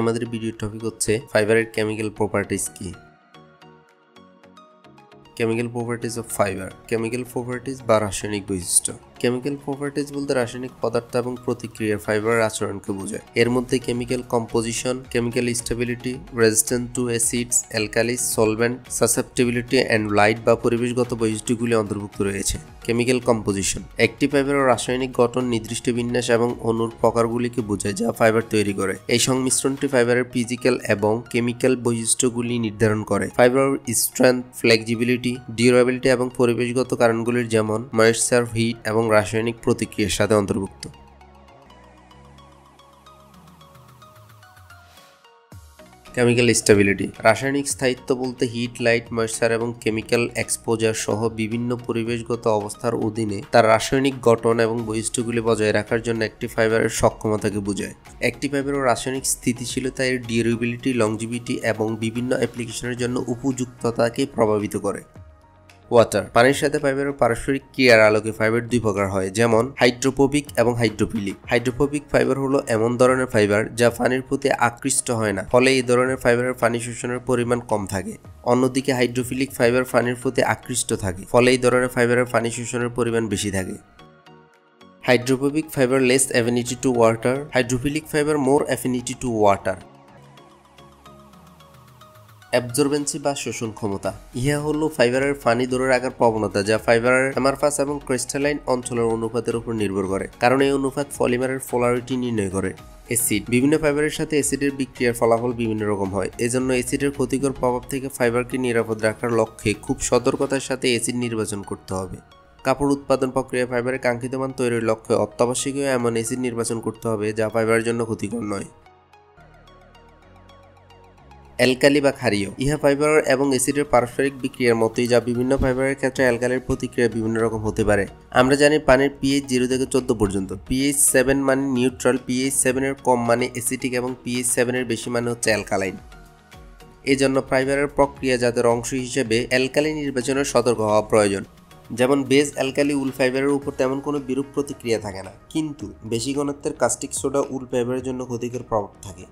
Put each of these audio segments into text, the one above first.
আমাদের ভিডিওর টপিক হচ্ছে ফাইবারের কেমিক্যাল প্রপার্টিজ কি। Chemical properties of fibre. Chemical properties বা রাসায়নিক বৈশিষ্ট্য। কেমিক্যাল প্রপার্টিজ বলতে রাসায়নিক পদার্থ এবং প্রতিক্রিয়ার ফাইবারের আচরণকে বোঝায়। এর মধ্যে chemical composition, chemical stability, resistance to acids, alkalis, solvent, susceptibility and light বা পরিবেশগত বৈশিষ্ট্যগুলি অন্তর্ভুক্ত রয়েছে। কেমিক্যাল কম্পোজিশন একটি ফাইবারের রাসায়নিক গঠন, নির্দিষ্ট বিন্যাস এবং অণুর প্রকারগুলিকে বোঝায় যা ফাইবার তৈরি করে। এই সংমিশ্রণটি ফাইবারের ফিজিক্যাল এবং কেমিক্যাল বৈশিষ্ট্যগুলি নির্ধারণ করে। ফাইবার স্ট্রেংথ, ফ্লেক্সিবিলিটি, ডিউরেবিলিটি এবং পরিবেশগত কারণগুলির যেমন ময়েশ্চার, হিট এবং রাসায়নিক প্রতিক্রিয়ার সাথে অন্তর্ভুক্ত। কেমিক্যাল স্টেবিলিটি রাসায়নিক স্থায়িত্ব বলতে হিট, লাইট, ময়েশ্চার এবং কেমিক্যাল এক্সপোজার সহ বিভিন্ন পরিবেশগত অবস্থার অধীনে তার রাসায়নিক গঠন এবং বৈশিষ্ট্যগুলি বজায় রাখার জন্য একটি ফাইবারের সক্ষমতাকে বোঝায়। একটি ফাইবারের রাসায়নিক স্থিতিশীলতা এর ডিউরেবিলিটি, লংজিভিটি এবং বিভিন্ন অ্যাপ্লিকেশনের জন্য উপযুক্ততাকে প্রভাবিত করে। ওয়াটার পানির সাথে ফাইবারের পারস্পরিক ক্রিয়ার আলোকে ফাইবার দুই প্রকার হয়, যেমন হাইড্রোফোবিক এবং হাইড্রোফিলিক। হাইড্রোফোবিক ফাইবার হলো এমন ধরনের ফাইবার যা পানির প্রতি আকৃষ্ট হয় না, ফলে এই ধরনের ফাইবারের পানি শোষণের পরিমাণ কম থাকে। অন্যদিকে হাইড্রোফিলিক ফাইবার পানির প্রতি আকৃষ্ট থাকে, ফলে এই ধরনের ফাইবারের পানি শোষণের পরিমাণ বেশি থাকে। Hydrophobic fibre less affinity to water, hydrophilic fibre more affinity to water. Absorbency বা শোষণ ক্ষমতা ইহা হলো ফাইবারের পানি ধরে রাখার প্রবণতা, যা ফাইবারের অ্যামারফাস এবং ক্রিস্টালাইন অঞ্চলের অনুপাতের উপর নির্ভর করে, কারণ এই অনুপাত পলিমারের পোলারিটি নির্ণয় করে। অ্যাসিড বিভিন্ন ফাইবারের সাথে অ্যাসিডের বিক্রিয়ার ফলাফল বিভিন্ন রকম হয়। এজন্য অ্যাসিডের ক্ষতিকর প্রভাব থেকে ফাইবারকে নিরাপদ রাখার লক্ষ্যে খুব সতর্কতার সাথে অ্যাসিড নির্বাচন করতে হবে। কাপড় উৎপাদন প্রক্রিয়ায় ফাইবারের কাঙ্ক্ষিত মান তৈরির লক্ষ্যে অত্যাবশ্যকীয় এমন অ্যাসিড নির্বাচন করতে হবে যা ফাইবারের জন্য ক্ষতিকর নয়। অ্যালকালি বা ক্ষারীয় ইহা ফাইবার এবং অ্যাসিডের পারস্পরিক বিক্রিয়ার মতোই, যা বিভিন্ন ফাইবারের ক্ষেত্রে অ্যালকালির প্রতিক্রিয়া বিভিন্ন রকম হতে পারে। আমরা জানি পানির পিএইচ 0 থেকে 14 পর্যন্ত। পিএইচ 7 মানে নিউট্রাল, পিএইচ 7 এর কম মানে অ্যাসিডিক এবং পিএইচ 7 এর বেশি মানে হচ্ছে অ্যালকালাইন। এজন্য ফাইবারের প্রক্রিয়াজাতের অংশ হিসেবে অ্যালকালি নির্বাচনের সতর্ক হওয়া প্রয়োজন। যেমন বেজ অ্যালকালি উল ফাইবারের উপর তেমন কোনো বিরূপ প্রতিক্রিয়া থাকে না, কিন্তু বেশি ঘনত্বের কাস্টিক সোডা উল ফাইবারের জন্য ক্ষতিকর প্রভাব থাকে।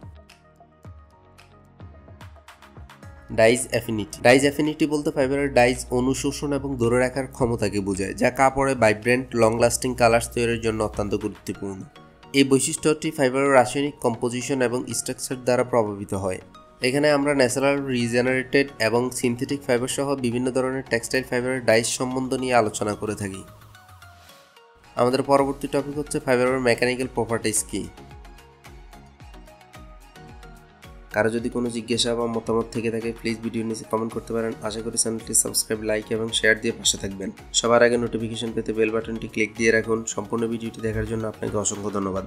ডাইজ অ্যাফিনিটি ডাইজ অ্যাফিনিটি বলতে ফাইবারের ডাইজ অনুশোষণ এবং ধরে রাখার ক্ষমতাকে বোঝায়, যা কাপড়ে ভাইব্রেন্ট লং লাস্টিং কালার্স তৈরির জন্য অত্যন্ত গুরুত্বপূর্ণ। এই বৈশিষ্ট্যটি ফাইবারের রাসায়নিক কম্পোজিশন এবং স্ট্রাকচার দ্বারা প্রভাবিত হয়। এখানে আমরা ন্যাচারাল, রিজেনারেটেড এবং সিনথেটিক ফাইবার সহ বিভিন্ন ধরনের টেক্সটাইল ফাইবারের ডাইজ সম্বন্ধ নিয়ে আলোচনা করে থাকি। আমাদের পরবর্তী টপিক হচ্ছে ফাইবারের মেকানিক্যাল প্রপার্টিজ কি। কারো যদি কোনো জিজ্ঞাসা বা মতামত থেকে থাকে প্লিজ ভিডিওর নিচে কমেন্ট করতে পারেন। আশা করি চ্যানেলটি সাবস্ক্রাইব, লাইক এবং শেয়ার দিয়ে পাশে থাকবেন। সবার আগে নোটিফিকেশন পেতে বেল বাটনটি ক্লিক দিয়ে রাখুন। সম্পূর্ণ ভিডিওটি দেখার জন্য আপনাকে অসংখ্য ধন্যবাদ।